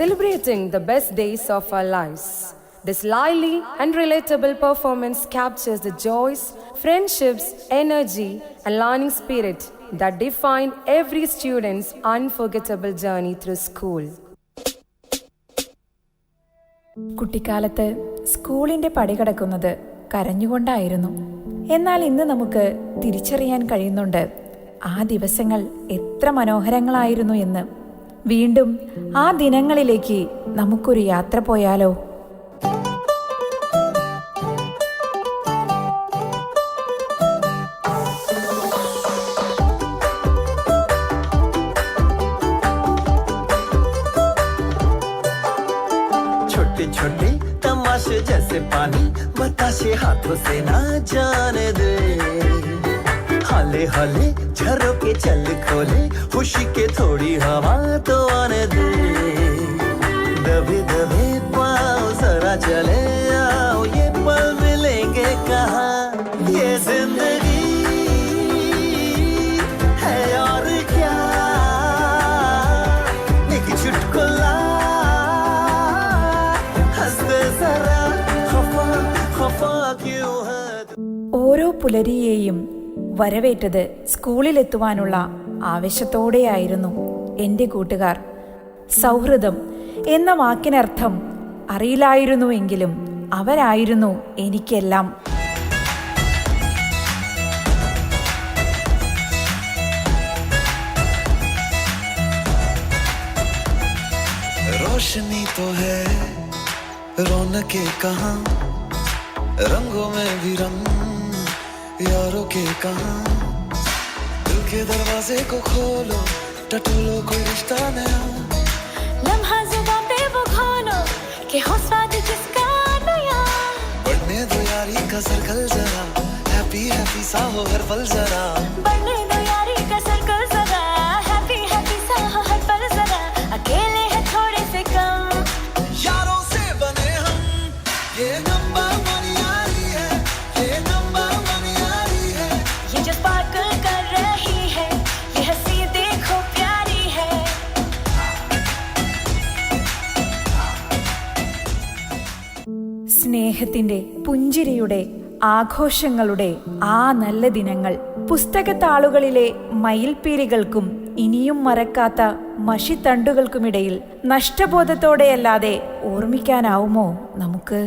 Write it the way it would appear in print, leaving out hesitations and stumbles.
celebrating the best days of our lives. This lively and relatable performance captures the joys, friendships, energy, and learning spirit that define every student's unforgettable journey through school. കുട്ടിക്കാലത്ത് സ്കൂളിൻ്റെ പടി കടക്കുന്നത് കരഞ്ഞുകൊണ്ടായിരുന്നു. എന്നാൽ ഇന്ന് നമുക്ക് തിരിച്ചറിയാൻ കഴിയുന്നുണ്ട് ആ ദിവസങ്ങൾ എത്ര മനോഹരങ്ങളായിരുന്നു എന്ന്. വീണ്ടും ആ ദിനങ്ങളിലേക്ക് നമുക്കൊരു യാത്ര പോയാലോ? छोटे छोटे तमाशे जैसे पानी बताशे हाथों से ना जाने दे, हाले हाले झरोके चल खोले खुशी के थोड़ी हवा तो आने दे, दबे दबे पाँव जरा चले आओ ये पल मिलेंगे कहाँ, ये जिंदगी है और क्या, एक चुटकुला ഓരോ പുലരിയെയും വരവേറ്റത് സ്കൂളിലെത്തുവാനുള്ള ആവേശത്തോടെയായിരുന്നു എൻ്റെ കൂട്ടുകാർ. സൗഹൃദം എന്ന വാക്കിനർത്ഥം അറിയില്ലായിരുന്നുവെങ്കിലും അവരായിരുന്നു എനിക്കെല്ലാം. रोशनी तो है रौनके कहाँ, रंगों में भी रंग यारों के कहाँ, दिल के दरवाजे को खोलो टटोलो कोई रिश्ता नया, लम्हा जुबां पे वो खोलो कि हो स्वाद किसका नया, बढ़ने दो यारी का सर्कल जरा, हैप्पी हैप्पी सा हो हर पल जरा, बढ़ने दो यारी का सर्कल जरा, हैप्पी हैप्पी सा हो हर पल जरा, अकेले हैं थोड़े से कम यारों से बने हम, ये नंबर वन यारी है, ये नंबर वन यारी है, ये जो स्पार्कल कर रही है ये हंसी देखो प्यारी है. സ്നേഹത്തിൻ്റെ പുഞ്ചിരിയുടെ ആഘോഷങ്ങളുടെ ആ നല്ല ദിനങ്ങൾ പുസ്തകത്താളുകളിലെ മയിൽപ്പീലികൾക്കും ഇനിയും മറക്കാത്ത മഷിത്തണ്ടുകൾക്കുമിടയിൽ നഷ്ടബോധത്തോടെയല്ലാതെ ഓർമ്മിക്കാനാവുമോ നമുക്ക്?